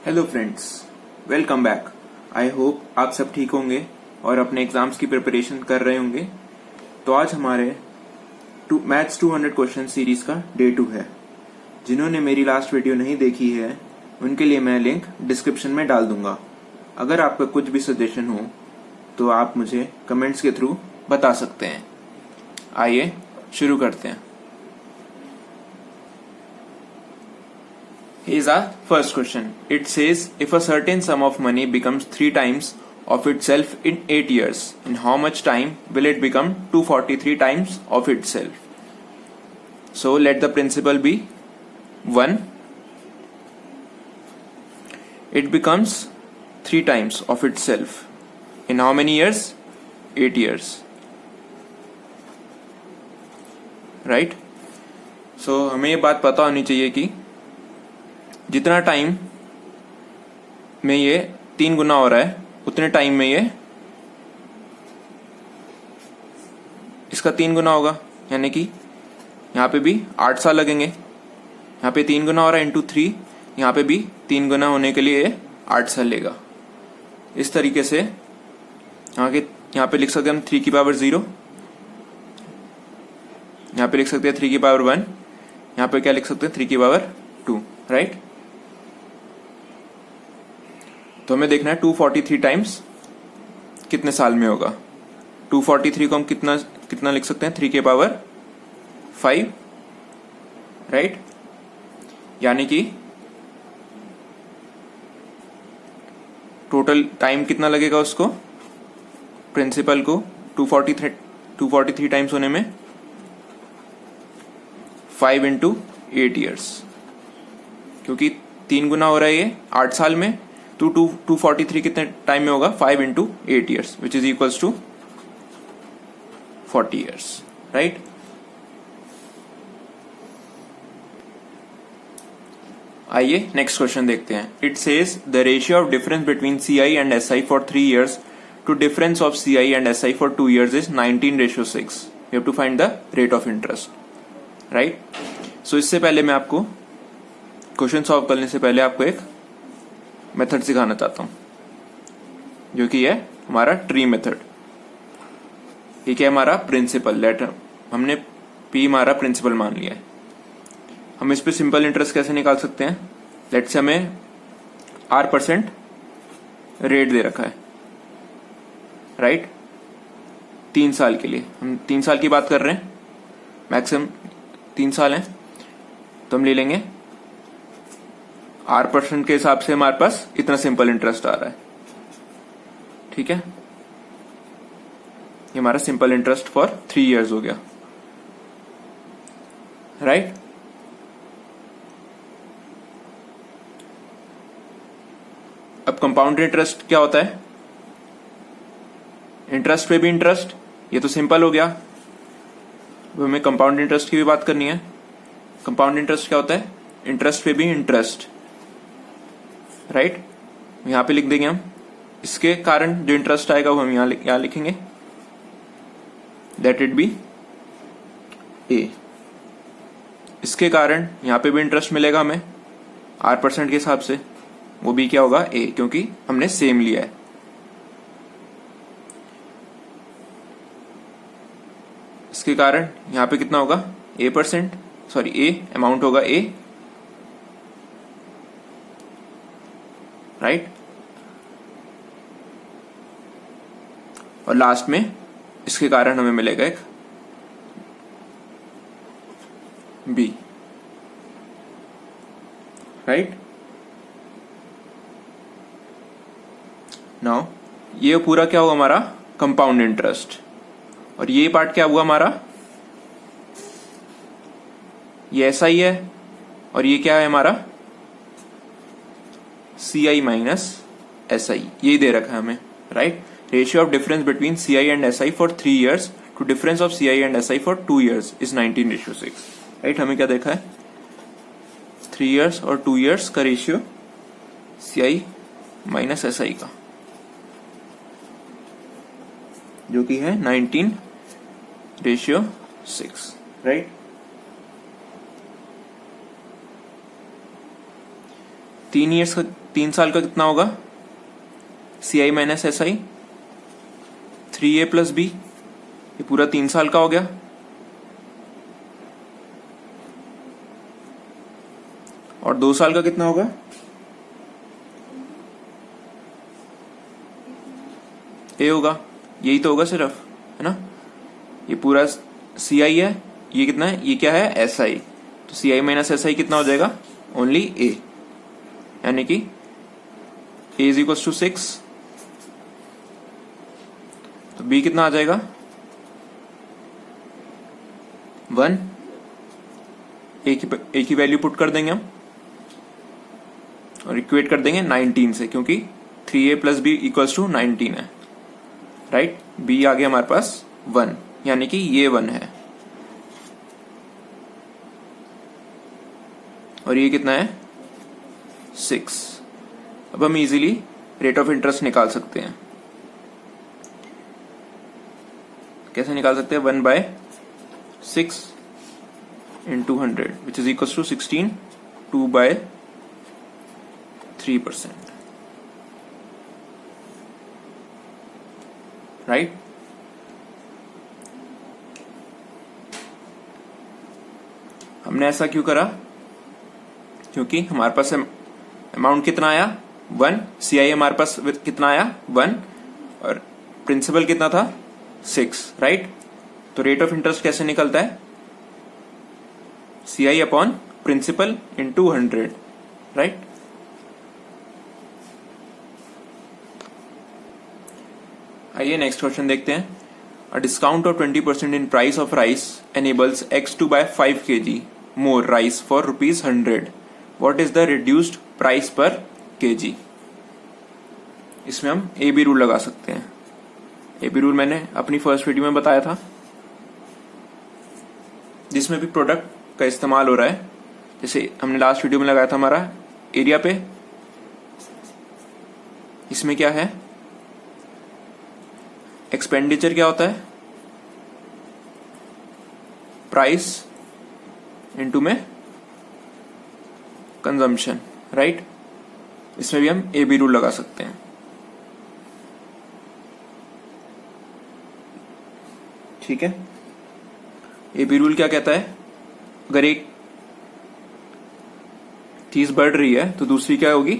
Hello friends, welcome back. I hope आप सब ठीक होंगे और अपने एग्जाम्स की प्रिपरेशन कर रहे होंगे। तो आज हमारे मैथ्स 200 क्वेश्चन सीरीज का डे 2 है। जिन्होंने मेरी लास्ट वीडियो नहीं देखी है उनके लिए मैं लिंक डिस्क्रिप्शन में डाल दूंगा। अगर आपका कुछ भी सजेशन हो तो आप मुझे कमेंट्स के थ्रू बता सकते हैं। आइए शुरू करते हैं। Here's our first question. It says if a certain sum of money becomes 3 times of itself in 8 years, in how much time will it become 243 times of itself? So let the principal be 1. It becomes 3 times of itself. In how many years? 8 years. Right? So हमें ये बात पता होनी चाहिए कि जितना time में ये 3 गुना हो रहा है उतने टाइम में ये इसका 3 गुना होगा, यानी कि यहाँ पे भी 8 साल लगेंगे। यहाँ पे 3 गुना हो रहा है इंटू 3, यहाँ पे भी 3 गुना होने के लिए ये 8 साल लेगा। इस तरीके से यहाँ पे लिख सकते हैं हम 3 की पावर 0, यहाँ पे लिख सकते हैं 3 की पावर 1, यहाँ पे क्या लिख सकते हैं 3 की पावर 2, राइट। तो हमें देखना है 243 टाइम्स कितने साल में होगा। 243 को हम कितना लिख सकते हैं 3 के पावर 5, राइट। यानी कि टोटल टाइम कितना लगेगा उसको, प्रिंसिपल को 243 टाइम्स होने में 5 इंटू 8 ईयर्स, क्योंकि 3 गुना हो रहा है ये 8 साल में। तो 243 कितने टाइम में होगा 5 into 8 years which is equals to 40 years, right. आइए नेक्स्ट क्वेश्चन देखते हैं। It says the ratio of difference between CI and SI for 3 years to difference of CI and SI for 2 years is 19:6। You have to find the rate of interest, right. So इससे पहले मैं आपको question solve करने से पहले आपको एक method सिखाना चाहता हूं, जो कि है हमारा ट्री मेथड। ये क्या है हमारा प्रिंसिपल, लेटर हमने P हमारा प्रिंसिपल मान लिया है। हम इस पे सिंपल इंटरेस्ट कैसे निकाल सकते हैं। लेट से हमें R% रेट दे रखा है, राइट, 3 साल के लिए। हम 3 साल की बात कर रहे हैं, मैक्सिमम 3 साल है, तो हम ले लेंगे R% के हिसाब से हमारे पास इतना सिंपल इंटरेस्ट आ रहा है, ठीक है। ये हमारा सिंपल इंटरेस्ट फॉर 3 ईयर्स हो गया, राइट। अब कंपाउंड इंटरेस्ट क्या होता है, इंटरेस्ट पे भी इंटरेस्ट, ये तो सिंपल हो गया। अब हमें कंपाउंड इंटरेस्ट की भी बात करनी है। कंपाउंड इंटरेस्ट क्या होता है, इंटरेस्ट पे भी इंटरेस्ट, राइट। यहां पे लिख देंगे हम, इसके कारण जो इंटरेस्ट आएगा वो हम यहां लिखेंगे, दैट इट बी A। इसके कारण यहां पे भी इंटरेस्ट मिलेगा हमें R% के हिसाब से, वो भी क्या होगा A, क्योंकि हमने सेम लिया है। इसके कारण यहां पे कितना होगा A अमाउंट होगा A, राइट। और लास्ट में इसके कारण हमें मिलेगा एक B, राइट। नाउ ये पूरा क्या हुआ हमारा कंपाउंड इंटरेस्ट, और ये पार्ट क्या हुआ हमारा, ये SI है और ये क्या है हमारा CI माइनस SI, ये दे रखा है हमें, right. Ratio of difference between CI and SI for 3 years to difference of CI and SI for 2 years is 19:6, right. हमें क्या देखा है 3 ईयर्स और 2 ईयर्स का रेशियो CI माइनस SI का, जो कि है 19:6, राइट। 3 साल का कितना होगा, CI minus SI 3A plus B, ये पूरा 3 साल का हो गया। और 2 साल का कितना होगा, A होगा, यही तो होगा सिर्फ, है ना। ये पूरा CI है, ये कितना है, ये क्या है, SI, तो CI माइनस SI कितना हो जाएगा, ओनली A, यानी कि A इज इक्वल टू 6, तो B कितना आ जाएगा 1, A की वैल्यू पुट कर देंगे हम और इक्वेट कर देंगे 19 से, क्योंकि 3A plus B equals to 19 है, राइट। B आ गया हमारे पास 1, यानी कि ये 1 है, और ये कितना है 6। अब हम इजीली रेट ऑफ इंटरेस्ट निकाल सकते हैं। कैसे निकाल सकते हैं, 1/6 into 100 which is equals to 16, 2/3%, right. हमने ऐसा क्यों करा, क्योंकि हमारे पास अमाउंट कितना आया 1, CI हमारे पास कितना आया 1, और प्रिंसिपल कितना था 6, राइट। तो रेट ऑफ इंटरेस्ट कैसे निकलता है, CI upon principal into 100, right. आइए नेक्स्ट क्वेश्चन देखते हैं। A discount of 20% in price of rice enables X to buy 5 kg more rice for ₹100. What is the reduced price per kg? इसमें हम AB rule लगा सकते हैं। AB rule मैंने अपनी फर्स्ट वीडियो में बताया था, जिसमें भी प्रोडक्ट का इस्तेमाल हो रहा है। जैसे हमने लास्ट वीडियो में लगाया था हमारा एरिया पे, इसमें क्या है, एक्सपेंडिचर क्या होता है, प्राइस इनटू में कंजम्पशन, राइट। इसमें भी हम AB रूल लगा सकते हैं, ठीक है। AB रूल क्या कहता है, अगर एक चीज बढ़ रही है तो दूसरी क्या होगी,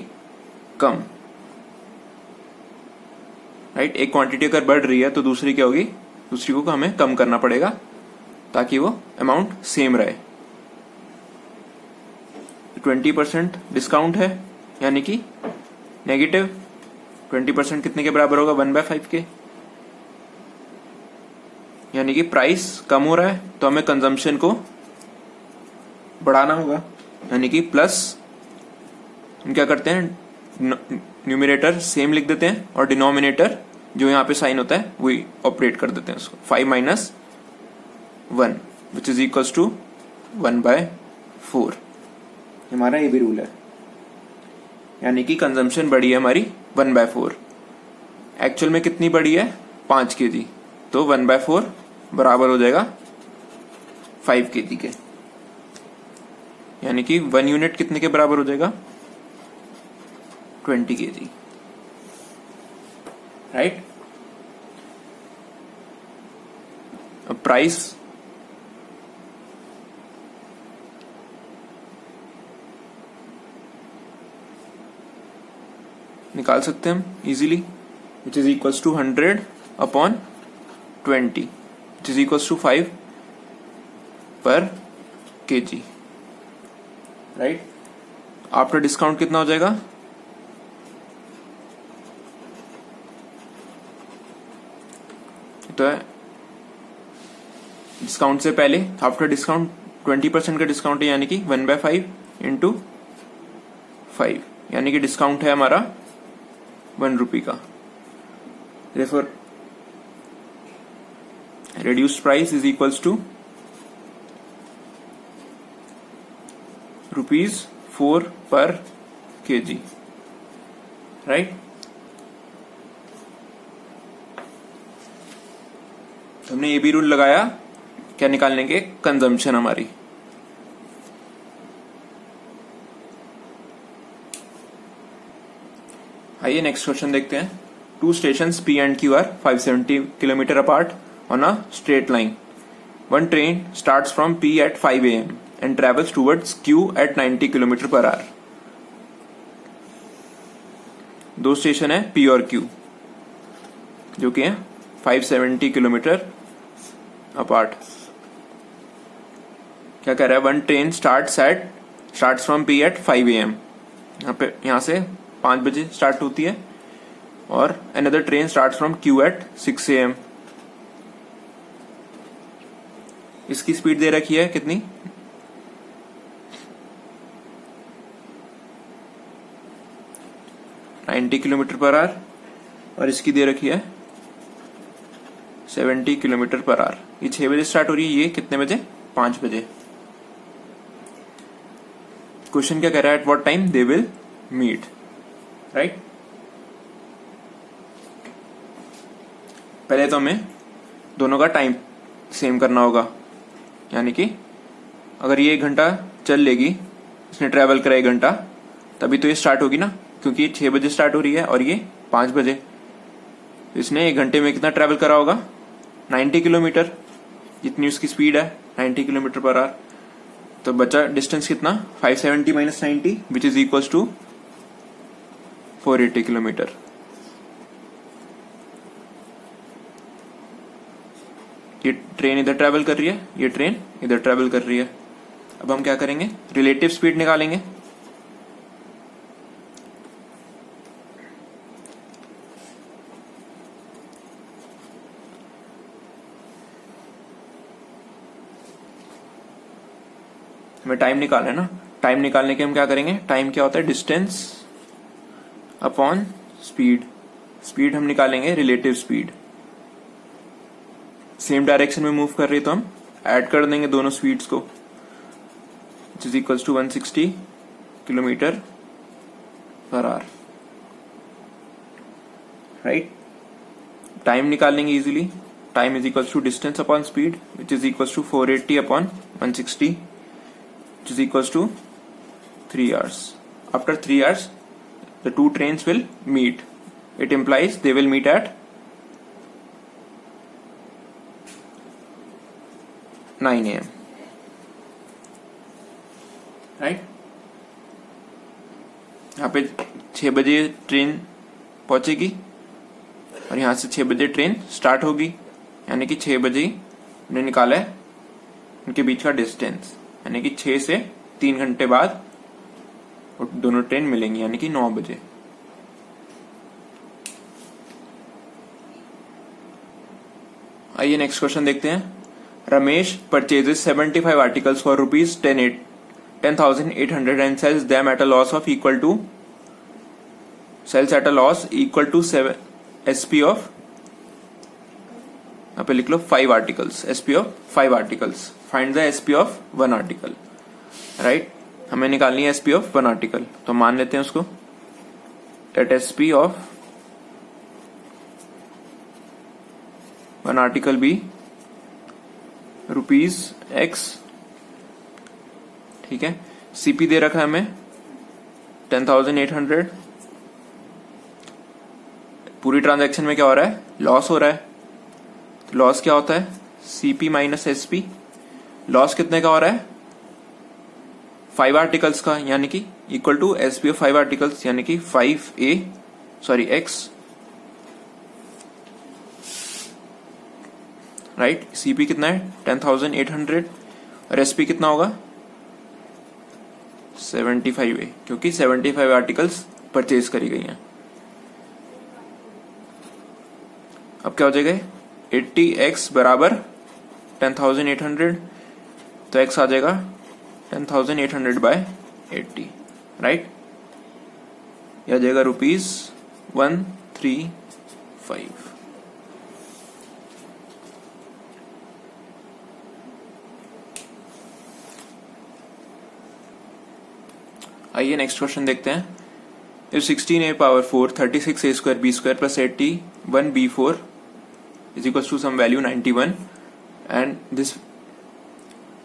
कम, राइट। एक क्वांटिटी अगर बढ़ रही है तो दूसरी क्या होगी, दूसरी को हमें कम करना पड़ेगा ताकि वो अमाउंट सेम रहे। 20% डिस्काउंट है, यानी कि नेगेटिव 20% कितने के बराबर होगा, 1/5 के, यानी कि प्राइस कम हो रहा है तो हमें कंजम्पशन को बढ़ाना होगा, यानी कि प्लस। हम क्या करते हैं, न्यूमरेटर सेम लिख देते हैं और डिनोमिनेटर जो यहाँ पे साइन होता है वही ऑपरेट कर देते हैं उसको, 5 - 1 विच इज इक्वल्स टू 1/4। हमारा ये भी रूल है, यानी कि कंजम्पशन बढ़ी है हमारी 1/4। एक्चुअल में कितनी बढ़ी है, 5 kg, तो 1/4 बराबर हो जाएगा 5 kg के, यानी कि 1 यूनिट कितने के बराबर हो जाएगा, 20 kg, राइट। अब प्राइस निकाल सकते हैं हम easily, which is equals to 100 upon 20 which is equals to 5 per kg, right. After discount कितना हो जाएगा, तो है डिस्काउंट से पहले, आफ्टर डिस्काउंट 20% का डिस्काउंट है, यानी कि 1/5 इंटू 5, यानी कि डिस्काउंट है हमारा 1 रुपी का। therefore reduced price is equals to ₹4 per kg, right. हमने ये भी रूल लगाया क्या निकालने के, कंजम्पशन हमारी। आइए नेक्स्ट क्वेश्चन देखते हैं. Two stations P and Q are 570 kilometre apart on a straight line. One train starts from P at 5 a.m. and travels towards Q at 90 kilometre per our. दो station है P और Q जो कि है 570 kilometre apart. क्या कह रहा है? One train starts from P at 5 a.m. यहाँ से 5 बजे स्टार्ट होती है और another train start from Q at 6 a.m. इसकी स्पीड दे रखी है कितनी? 90 किलोमीटर पर आवर और इसकी दे रखी है 70 किलोमीटर पर आवर. ये 6 बजे स्टार्ट हो रही है, ये कितने बजे? 5 बजे. क्वेश्चन क्या कह रहा है? At what time they will meet, right. पहले तो हमें दोनों का टाइम सेम करना होगा, यानी कि अगर ये 1 घंटा चल लेगी, इसने ट्रेवल करा 1 घंटा, तभी तो ये स्टार्ट होगी ना, क्योंकि ये 6 बजे स्टार्ट हो रही है और ये 5 बजे. इसने 1 घंटे में कितना ट्रेवल करा होगा? 90 किलोमीटर. जितनी उसकी स्पीड है 90 किलोमीटर पर आवर. तो बचा डिस्टेंस कितना? 570 minus 90 which is equals to 480 kilometre. ये ट्रेन इधर ट्रेवल कर रही है, ये ट्रेन इधर ट्रेवल कर रही है. अब हम क्या करेंगे? रिलेटिव स्पीड निकालेंगे. हमें टाइम निकालना है ना. टाइम निकालने के हम क्या करेंगे? टाइम क्या होता है? Distance upon speed. स्पीड हम निकालेंगे रिलेटिव स्पीड. सेम डायरेक्शन में मूव कर रही है तो हम ऐड कर देंगे दोनों स्पीड्स को, which is equals to 160 kilometre per hour, right. Time निकाल लेंगे easily. Time is equals to distance upon speed which is equals to 480 upon 160 which is equals to 3 hours. After 3 hours, the two trains will meet. It implies they will meet at 9 a.m. Right? यहाँ पे 6 बजे train पहुंचेगी और यहाँ से 6 बजे train start होगी, यानी कि 6 बजे हमने निकाला है उनके बीच का डिस्टेंस, यानी कि 6 से 3 घंटे बाद दोनों ट्रेन मिलेंगी, यानी कि 9 बजे. आइए नेक्स्ट क्वेश्चन देखते हैं. Ramesh purchases 75 articles for rupees 10,800 and sells them at a loss of equal to 7 SP of, यहाँ पे लिख लो 5 articles, SP of 5 articles. Find the SP of 1 article, right. हमें निकालनी है SP ऑफ 1 आर्टिकल. तो मान लेते हैं उसको that SP ऑफ 1 आर्टिकल भी ₹X, ठीक है. CP दे रखा है हमें 10,800. पूरी ट्रांजैक्शन में क्या हो रहा है? लॉस हो रहा है. तो लॉस क्या होता है? CP minus SP. लॉस कितने का हो रहा है? 5 आर्टिकल्स का, यानी कि equal to SP of 5 articles, यानी कि X, राइट. CP कितना है? 10,800 और SP कितना होगा? 75A, क्योंकि 75 आर्टिकल्स परचेज करी गई हैं. अब क्या हो जाएगा? 80X बराबर 10,800, तो X आ जाएगा 10,800 बाय 80, राइट. यह आ जाएगा ₹135. आइए नेक्स्ट क्वेश्चन देखते हैं. If 16a power 4 36a square b square plus 81b4 is equals to some value 91 and this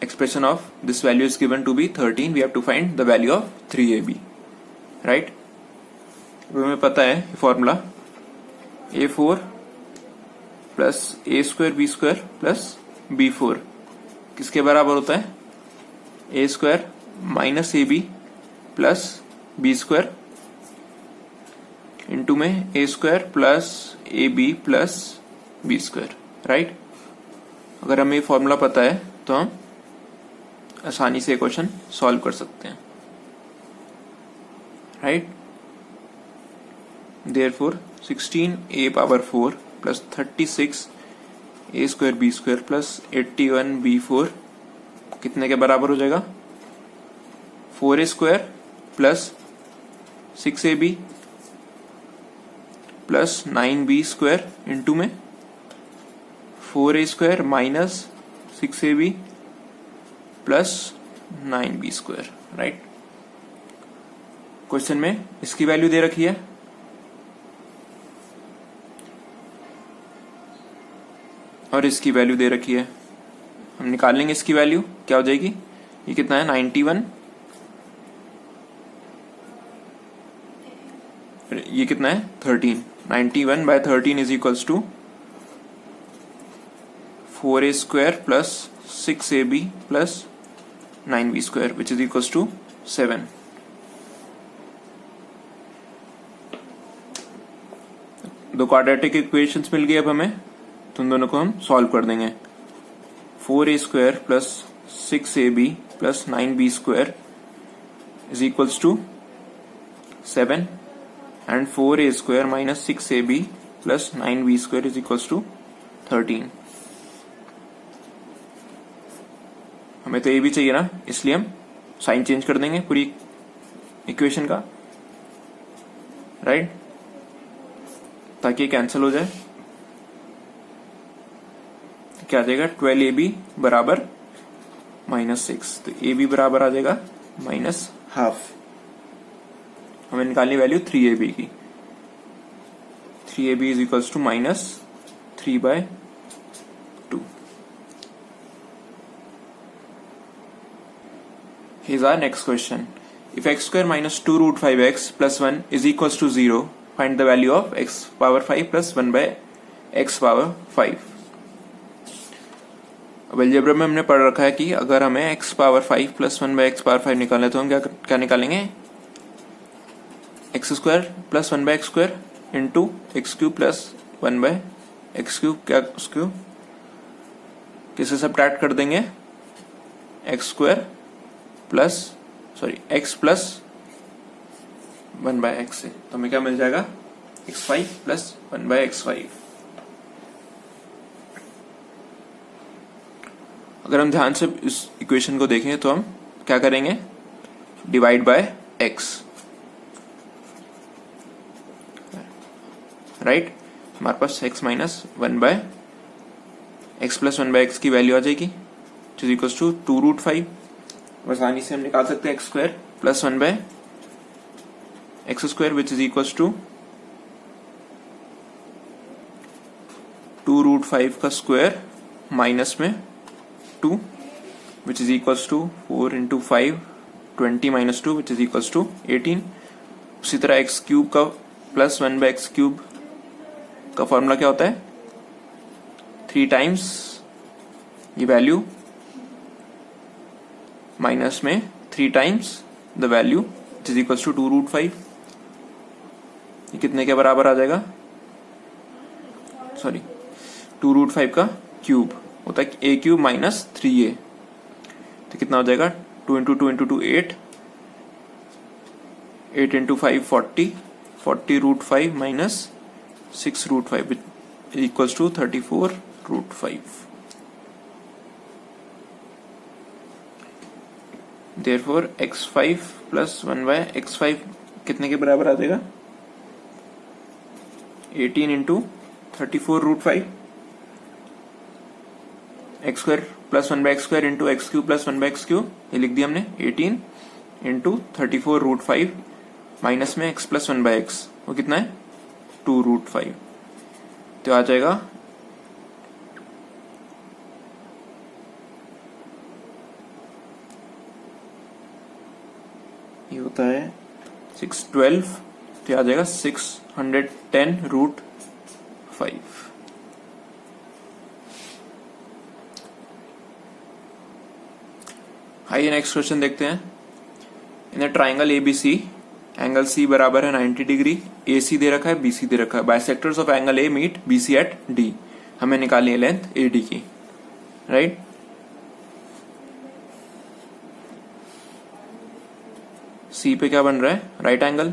expression of this value is given to be 13, we have to find the value of 3ab, right. हमें पता है formula A4 plus A square B square plus B4 किसके बराबर होता है? A square minus A B plus B square into में A square plus A B plus B square, right. अगर हमें फॉर्मूला पता है तो हम आसानी से क्वेश्चन सॉल्व कर सकते हैं, right. Therefore 16a power 4 plus 36 a square B square plus 81 B4 कितने के बराबर हो जाएगा? 4a square plus 6ab plus 9b square into में 4a square minus 6ab plus 9b square, right. Question में इसकी वैल्यू दे रखी है और इसकी वैल्यू दे रखी है। हम निकाल लेंगे इसकी वैल्यू, क्या हो जाएगी? ये कितना है? 91, ये कितना है? 13। 91 by 13 is equals to 4a square plus 6ab plus 9b square which is equals to 7। दो क्वाड्रेटिक इक्वेशंस मिल गई अब हमें, तो उन दोनों को हम सॉल्व कर देंगे। 4a square plus 6ab plus 9b square is equals to 7 and 4a square minus 6ab plus 9b square is equals to 13। हमें तो ये भी चाहिए ना, इसलिए हम साइन चेंज कर देंगे पूरी इक्वेशन का, राइट, ताकि कैंसिल हो जाए। क्या आ जाएगा? 12ab बराबर -6, तो ab बराबर आ जाएगा -12। हमें निकालनी वैल्यू 3ab की। 3ab is equals to -3/2। Here's our next question. If x square minus 2 root 5x plus 1 is equals to 0, find the value of x power 5 plus 1 by x power 5. अब algebra में हमने पढ़ रखा है कि अगर हमें x power 5 plus 1 by x power 5 निकालना है तो हम क्या निकालेंगे? x square plus 1 by x square into x cube plus 1 by x cube, क्या उसको किससे सब्ट्रैक्ट कर देंगे? x square plus x plus 1 by x से, तो हमें क्या मिल जाएगा? x5 plus 1 by x5। अगर हम ध्यान से इस इक्वेशन को देखें तो हम क्या करेंगे? Divide by x, right. हमारे पास x minus 1 by x plus 1 by x की वैल्यू आ जाएगी which is equals to 2 root 5। आसानी से हम निकाल सकते हैं x square plus 1 by x square which is equals to 2 root 5 का स्क्वायर माइनस में 2 which is equals to 4 into 5 20 minus 2 which is equals to 18। उसी तरह x क्यूब का प्लस 1 बाय x क्यूब का फॉर्मूला क्या होता है? 3 टाइम्स ये वैल्यू माइनस में 3 times the value which is equals to 2 root 5। ये कितने के बराबर आ जाएगा? 2 रूट 5 का क्यूब होता है a क्यूब माइनस 3a, तो कितना हो जाएगा? 2 into 2 into 2 8, 8 into 5 40, 40 root 5 minus 6 root 5 equals to 34 root 5। Therefore x5 plus 1 by x5 कितने के बराबर आ जाएगा? 18 into 34 root 5, x square plus 1 by x square into x cube plus 1 by x cube, ये लिख दिया हमने 18 इंटू 34 रूट 5 माइनस में x प्लस 1 बाय एक्स, वो कितना है? 2 रूट 5। तो आ जाएगा ये होता है 612 तो आ जाएगा 610√5। आइए नेक्स्ट क्वेश्चन देखते हैं। In a triangle ABC angle C बराबर है 90 डिग्री, AC दे रखा है, BC दे रखा है। Bisectors of angle A meet BC at D। हमें निकालनी है लेंथ AD की, राइट। C पे क्या बन रहा है, राइट एंगल।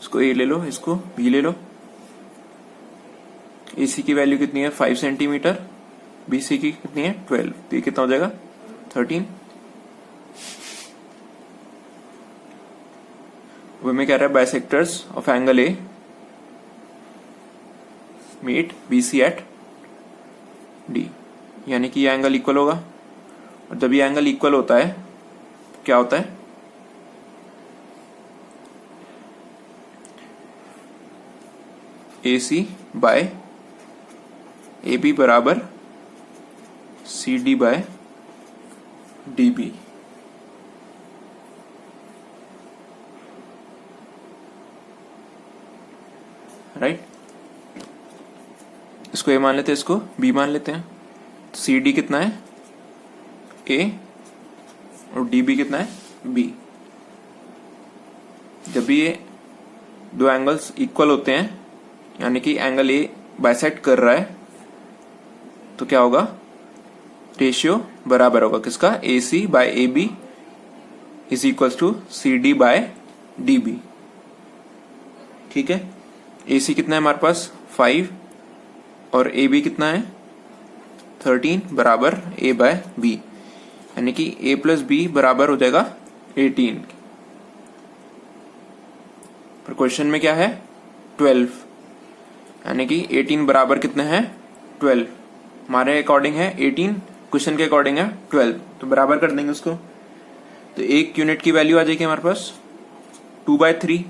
इसको A ले लो, इसको B ले लो। AC की वैल्यू कितनी है 5 सेंटीमीटर, BC की कितनी है 12, तो ये कितना हो जाएगा 13। वो में कह रहा है bisectors of angle A meet BC at D, यानी कि ये एंगल इक्वल होगा। और जब ये एंगल इक्वल होता है क्या होता है, AC बाय AB बराबर CD बाय DB। राइट, इसको A मान लेते हैं, इसको B मान लेते हैं। तो CD कितना है A और DB कितना है B। जब भी ये दो एंगल्स इक्वल होते हैं, यानी कि एंगल A बाइसेक्ट कर रहा है, तो क्या होगा, रेशियो बराबर होगा किसका, AC by AB is equal to CD by DB। ठीक है, AC कितना है हमारे पास 5 और AB कितना है 13 बराबर A बाय B, यानी कि A प्लस B बराबर हो जाएगा 18। पर क्वेश्चन में क्या है 12, यानी कि 18 बराबर कितने हैं 12। हमारे अकॉर्डिंग है 18, क्वेश्चन के अकॉर्डिंग है 12, तो बराबर कर देंगे उसको। तो एक यूनिट की वैल्यू आ जाएगी हमारे पास 2/3,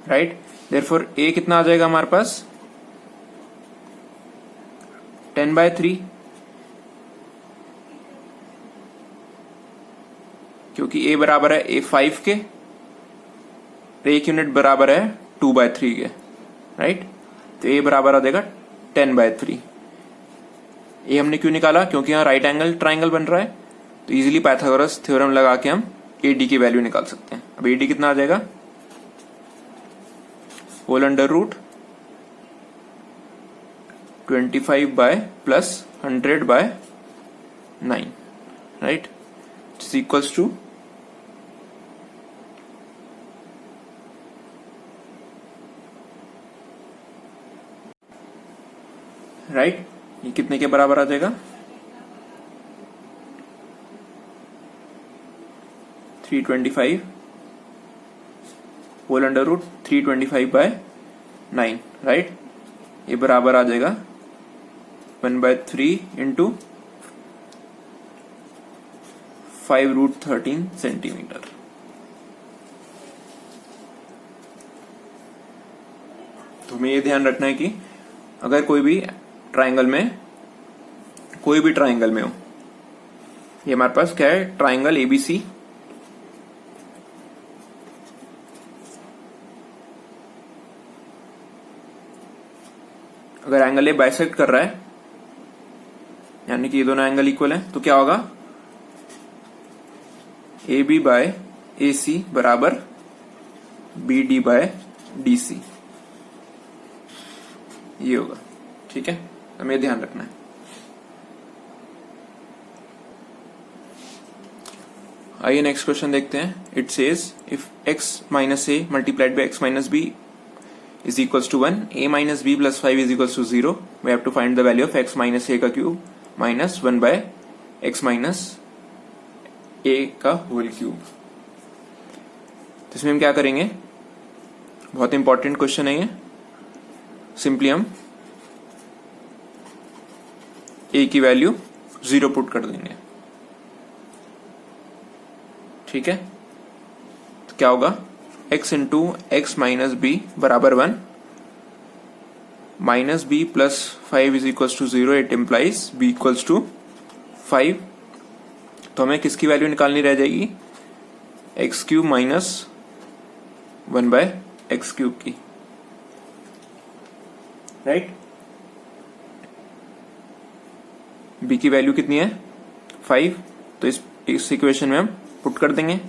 राइट। देयरफॉर A कितना आ जाएगा हमारे पास 10/3, क्योंकि A बराबर है A5 के, एक यूनिट बराबर है 2/3 के, राइट। तो A बराबर आ जाएगा 10/3। A हमने क्यों निकाला, क्योंकि यहाँ राइट एंगल ट्राइंगल बन रहा है, तो इजीली पाइथागोरस थ्योरम लगा के हम AD की वैल्यू निकाल सकते हैं। अब AD कितना आ जाएगा, whole under root 25 by plus 100 by 9, right, is equals to right, ये कितने के बराबर आ जाएगा 325 whole under root 325 by 9, right. ये बराबर आ जाएगा 1/3 इंटू 5√13 सेंटीमीटर। तो हमें ये ध्यान रखना है कि अगर कोई भी ट्राइंगल में हो, ये हमारे पास क्या है ट्राइंगल ABC, अगर एंगल A बाइसेक्ट कर रहा है, यानी कि ये दोनों एंगल इक्वल है, तो क्या होगा AB बाय AC बराबर BD बाय DC, ये होगा। ठीक है, हमें ध्यान रखना है। आइए नेक्स्ट क्वेश्चन देखते हैं। It says if x minus a multiplied by x minus b is equals to 1, a minus b plus 5 is equals to 0, we have to find the value of x minus a का cube minus 1 by x minus a का whole cube. तो इसमें हम क्या करेंगे, बहुत important question है ये। सिंपली हम a की वैल्यू 0 पुट कर देंगे, ठीक है। तो क्या होगा, x into x minus b बराबर 1, minus b plus 5 is equals to 0, it implies b equals to 5। तो हमें किसकी वैल्यू निकालनी रह जाएगी, x cube minus 1/x cube की, राइट। b की वैल्यू कितनी है 5, तो इस इक्वेशन में हम पुट कर देंगे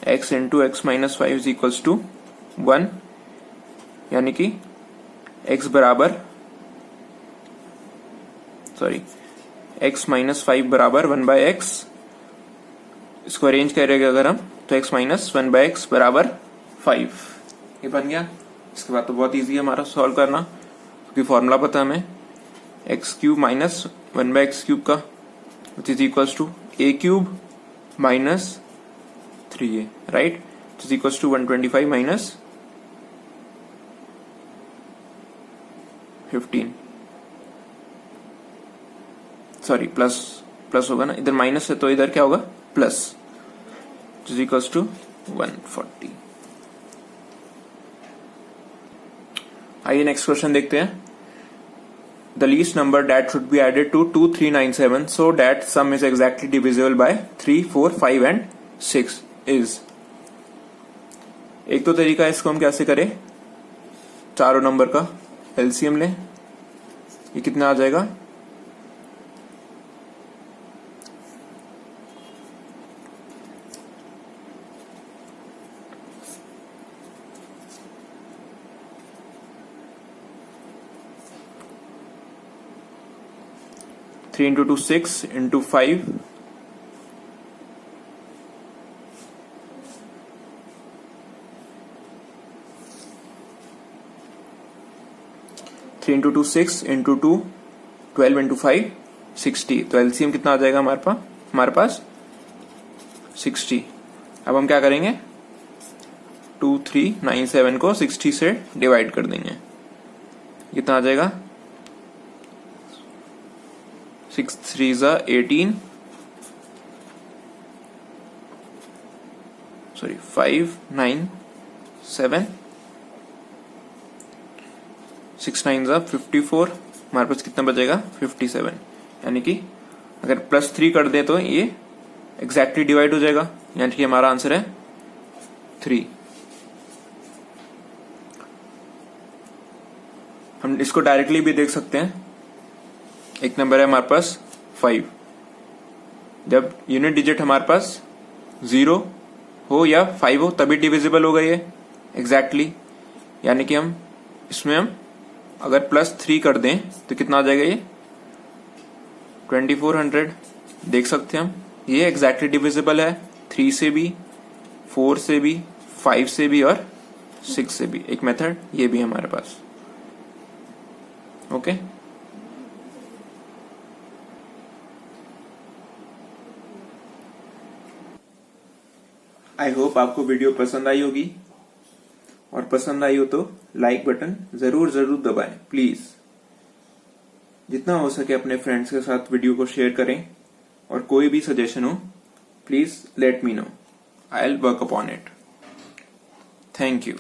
x into x minus 5 is equals to 1, यानी कि x बराबर x माइनस 5 बराबर 1/x। इसको अरेंज करेंगे अगर हम तो x माइनस 1/x बराबर 5, ये बन गया। इसके बाद तो बहुत इजी है हमारा सॉल्व करना, क्योंकि फॉर्मूला पता है हमें x cube minus 1/x cube का, which is equals to a cube minus 3a, right, which is equals to 125 minus 15, sorry plus होगा ना, इधर माइनस है तो इधर क्या होगा plus, which is equals to 140। आइए नेक्स्ट क्वेश्चन देखते हैं। The least number that should be added to 2397 so that sum is exactly divisible by 3, 4, 5 and 6 is। एक तो तरीका है इसको हम कैसे करें, चारों नंबर का एलसीएम लें, ये कितना आ जाएगा 3 into 2 6 into 5 3 into 2 6 into 2 12 into 5 60। तो एलसीएम कितना आ जाएगा हमारे पास 60। अब हम क्या करेंगे 2397 को 60 से डिवाइड कर देंगे, कितना आ जाएगा 6 3 18, सॉरी 5 9 7 6 9 54, हमारे पास कितना बचेगा 57। यानी कि अगर +3 कर दे तो ये एग्जैक्टली डिवाइड हो जाएगा, यानी कि हमारा आंसर है 3। हम इसको डायरेक्टली भी देख सकते हैं, एक नंबर है हमारे पास 5, जब यूनिट डिजिट हमारे पास 0 हो या 5 हो तभी डिविजिबल होगा ये एग्जैक्टली। यानी कि हम इसमें हम अगर +3 कर दें तो कितना आ जाएगा ये 2400। देख सकते हैं हम ये एग्जैक्टली डिविजिबल है 3 से भी, 4 से भी, 5 से भी और 6 से भी। एक मेथड ये भी है हमारे पास। ओके आई होप आपको वीडियो पसंद आई होगी, और पसंद आई हो तो लाइक बटन जरूर दबाएं प्लीज। जितना हो सके अपने फ्रेंड्स के साथ वीडियो को शेयर करें, और कोई भी सजेशन हो please let me know, I will work upon it. Thank you.